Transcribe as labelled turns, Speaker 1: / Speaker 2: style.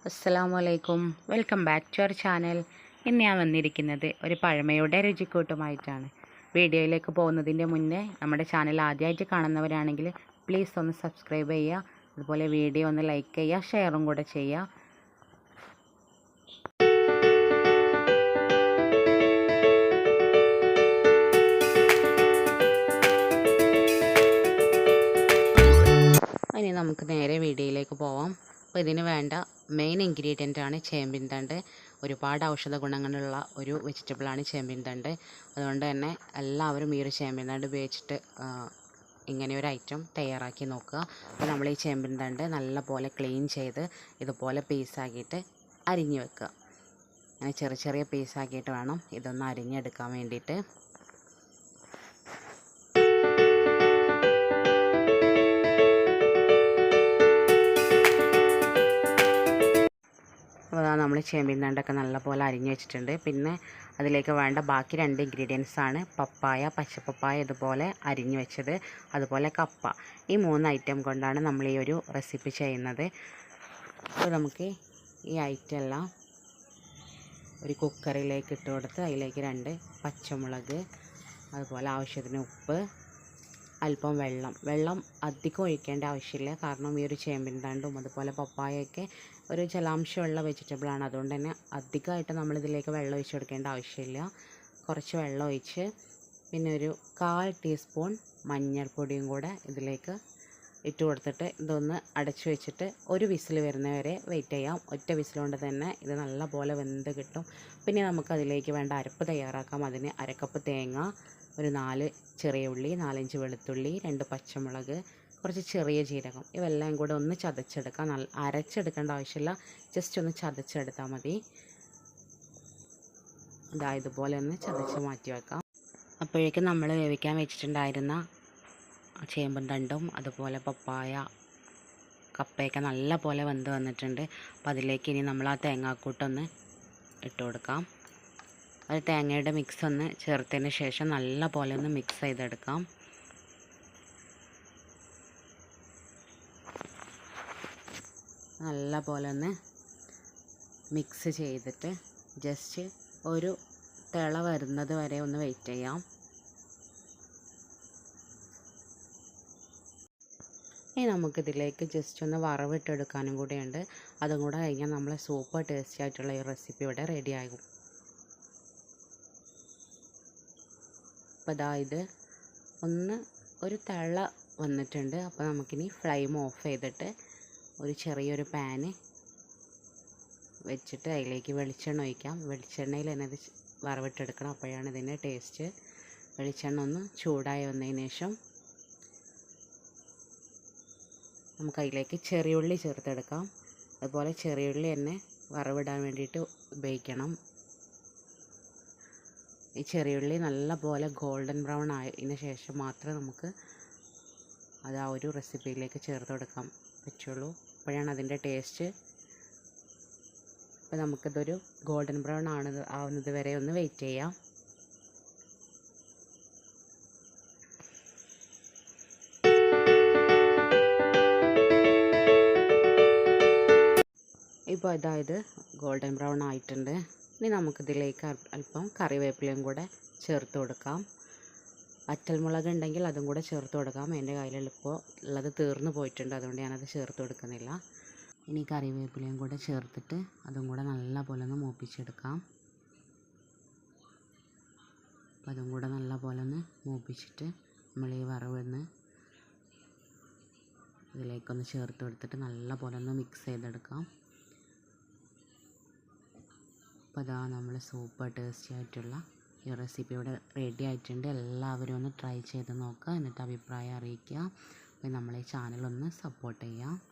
Speaker 1: അസ്സലാമലൈക്കും, welcome back to our channel. ഇന്ന് ഞാൻ വന്നിരിക്കുന്നത് ഒരു പഴമയുടെ രുചിക്കൂട്ടുമായിട്ടാണ്. വീഡിയോയിലേക്ക് പോകുന്നതിൻ്റെ മുന്നേ നമ്മുടെ ചാനൽ ആദ്യമായിട്ട് കാണുന്നവരാണെങ്കിൽ പ്ലീസ് ഒന്ന് സബ്സ്ക്രൈബ് ചെയ്യുക. അതുപോലെ വീഡിയോ ഒന്ന് ലൈക്ക് ചെയ്യുക, ഷെയറും കൂടെ ചെയ്യുക. ഇനി നമുക്ക് നേരെ വീഡിയോയിലേക്ക് പോവാം. അപ്പോൾ ഇതിന് വേണ്ട മെയിൻ ഇൻഗ്രീഡിയൻ്റാണ് ചേമ്പിൻ തണ്ട്. ഒരുപാട് ഔഷധ ഗുണങ്ങളുള്ള ഒരു വെജിറ്റബിളാണ് ചേമ്പിൻ തണ്ട്. അതുകൊണ്ട് തന്നെ എല്ലാവരും ഈ ഒരു ചേമ്പിൻ തണ്ട് ഉപയോഗിച്ചിട്ട് ഇങ്ങനെ ഒരു ഐറ്റം തയ്യാറാക്കി നോക്കുക. അപ്പോൾ നമ്മൾ ഈ ചേമ്പിൻ തണ്ട് നല്ലപോലെ ക്ലീൻ ചെയ്ത് ഇതുപോലെ പീസാക്കിയിട്ട് അരിഞ്ഞ് വെക്കുക. അങ്ങനെ ചെറിയ ചെറിയ പീസാക്കിയിട്ട് വേണം ഇതൊന്ന് അരിഞ്ഞെടുക്കാൻ വേണ്ടിയിട്ട്. അപ്പോൾ നമ്മൾ ചേമ്പിൻ തണ്ടൊക്കെ നല്ലപോലെ അരിഞ്ഞ് വെച്ചിട്ടുണ്ട്. പിന്നെ അതിലേക്ക് വേണ്ട ബാക്കി 2 ഇൻഗ്രീഡിയൻസാണ് പപ്പായ, പച്ചപ്പപ്പായ ഇതുപോലെ അരിഞ്ഞ് വെച്ചത്, അതുപോലെ കപ്പ. ഈ 3 ഐറ്റം കൊണ്ടാണ് നമ്മൾ ഈ ഒരു റെസിപ്പി ചെയ്യുന്നത്. അപ്പോൾ നമുക്ക് ഈ ഐറ്റം എല്ലാം ഒരു കുക്കറിലേക്ക് ഇട്ട് കൊടുത്ത് അതിലേക്ക് 2 പച്ചമുളക്, അതുപോലെ ആവശ്യത്തിന് ഉപ്പ്, അല്പം വെള്ളം അധികം ഒഴിക്കേണ്ട ആവശ്യമില്ല. കാരണം ഈ ഒരു ചേമ്പിൻ തണ്ടും അതുപോലെ പപ്പായൊക്കെ ഒരു ജലാംശമുള്ള വെജിറ്റബിളാണ്. അതുകൊണ്ട് തന്നെ അധികമായിട്ട് നമ്മളിതിലേക്ക് വെള്ളം ഒഴിച്ച് കൊടുക്കേണ്ട ആവശ്യമില്ല. കുറച്ച് വെള്ളം ഒഴിച്ച് പിന്നെ ഒരു 1/4 ടീസ്പൂൺ മഞ്ഞൾപ്പൊടിയും കൂടെ ഇതിലേക്ക് ഇട്ട് കൊടുത്തിട്ട് ഇതൊന്ന് അടച്ചു വെച്ചിട്ട് ഒരു വിസിൽ വരുന്നവരെ വെയിറ്റ് ചെയ്യാം. ഒറ്റ വിസിലുകൊണ്ട് തന്നെ ഇത് നല്ലപോലെ വെന്ത് കിട്ടും. പിന്നെ നമുക്കതിലേക്ക് വേണ്ട അരപ്പ് തയ്യാറാക്കാം. അതിന് 1 കപ്പ് തേങ്ങ, ഒരു 4 ചെറിയ ഉള്ളി, 4-5 വെളുത്തുള്ളി, 2 പച്ചമുളക്, കുറച്ച് ചെറിയ ജീരകം, ഇവെല്ലാം കൂടെ ഒന്ന് ചതച്ചെടുക്കാം. അരച്ചെടുക്കേണ്ട ആവശ്യമില്ല, ജസ്റ്റ് ഒന്ന് ചതച്ചെടുത്താൽ മതി. ഇതുപോലെ ഒന്ന് ചതച്ച് മാറ്റി വെക്കാം. അപ്പോഴേക്കും നമ്മൾ വേവിക്കാൻ വെച്ചിട്ടുണ്ടായിരുന്ന ചേമ്പും തണ്ടും അതുപോലെ പപ്പായ, കപ്പയൊക്കെ നല്ല പോലെ വെന്ത് വന്നിട്ടുണ്ട്. അപ്പോൾ അതിലേക്ക് ഇനി നമ്മൾ ആ തേങ്ങാക്കൂട്ടൊന്ന് ഇട്ട് കൊടുക്കാം. അത് തേങ്ങയുടെ മിക്സ് ഒന്ന് ചേർത്തതിന് ശേഷം നല്ല പോലെ ഒന്ന് മിക്സ് ചെയ്തെടുക്കാം. നല്ല പോലെ ഒന്ന് മിക്സ് ചെയ്തിട്ട് ജസ്റ്റ് ഒരു തിള വരുന്നത് വരെ ഒന്ന് വെയിറ്റ് ചെയ്യാം. ഇനി നമുക്കിതിലേക്ക് ജസ്റ്റ് ഒന്ന് വറവിട്ടെടുക്കാനും കൂടെയുണ്ട്. അതും കൂടെ കഴിഞ്ഞാൽ നമ്മൾ സൂപ്പർ ടേസ്റ്റി ആയിട്ടുള്ള ഈ റെസിപ്പി ഇവിടെ റെഡി ആകും. അപ്പോൾ ഇത് ഒന്ന് ഒരു തിള വന്നിട്ടുണ്ട്. അപ്പോൾ നമുക്കിനി ഫ്ലെയിം ഓഫ് ചെയ്തിട്ട് ഒരു ചെറിയൊരു പാന് വെച്ചിട്ട് അതിലേക്ക് വെളിച്ചെണ്ണ ഒഴിക്കാം. വെളിച്ചെണ്ണയിൽ തന്നെ ഇത് വറവിട്ടെടുക്കണം, അപ്പോഴാണ് ഇതിൻ്റെ ടേസ്റ്റ്. വെളിച്ചെണ്ണ ഒന്ന് ചൂടായി വന്നതിന് ശേഷം നമുക്ക് അതിലേക്ക് ചെറിയുള്ളി ചേർത്തെടുക്കാം. അതുപോലെ ചെറിയുള്ളി തന്നെ വറവിടാൻ വേണ്ടിയിട്ട് ഉപയോഗിക്കണം. ഈ ചെറിയുള്ളി നല്ല പോലെ ഗോൾഡൻ ബ്രൗൺ ആയതിന് ശേഷം മാത്രമേ നമുക്ക് അത് ആ ഒരു റെസിപ്പിയിലേക്ക് ചേർത്ത് കൊടുക്കാൻ പറ്റുള്ളൂ. അപ്പോഴാണ് അതിൻ്റെ ടേസ്റ്റ്. അപ്പോൾ നമുക്കിതൊരു ഗോൾഡൻ ബ്രൗൺ ആവുന്നത് വരെ ഒന്ന് വെയിറ്റ് ചെയ്യാം. ഇപ്പോൾ ഇത് ഗോൾഡൻ ബ്രൗൺ ആയിട്ടുണ്ട്. ഇനി നമുക്കിതിലേക്ക് അല്പം കറിവേപ്പിലയും കൂടെ ചേർത്ത് കൊടുക്കാം. വറ്റൽമുളക് ഉണ്ടെങ്കിൽ അതും കൂടെ ചേർത്ത് കൊടുക്കാം. എൻ്റെ കയ്യിലിപ്പോൾ ഉള്ളത് തീർന്നു പോയിട്ടുണ്ട്, അതുകൊണ്ട് ഞാനത് ചേർത്ത് കൊടുക്കുന്നില്ല. ഇനി കറിവേപ്പിലയും കൂടെ ചേർത്തിട്ട് അതും കൂടെ നല്ല പോലെ ഒന്ന് മൂപ്പിച്ചെടുക്കാം. അപ്പോൾ അതും കൂടെ നല്ല പോലെ ഒന്ന് മൂപ്പിച്ചിട്ട് നമ്മൾ ഈ വറവൊന്ന് ഇതിലേക്കൊന്ന് ചേർത്ത് കൊടുത്തിട്ട് നല്ല പോലെ ഒന്ന് മിക്സ് ചെയ്തെടുക്കാം. അപ്പോൾ നമ്മൾ സൂപ്പർ ടേസ്റ്റി ആയിട്ടുള്ള ഈ റെസിപ്പി ഇവിടെ റെഡി ആയിട്ടുണ്ട്. എല്ലാവരും ഒന്ന് ട്രൈ ചെയ്ത് നോക്കുക, എന്നിട്ട് അഭിപ്രായം അറിയിക്കുക. അപ്പോൾ നമ്മളെ ചാനലൊന്ന് സപ്പോർട്ട് ചെയ്യുക.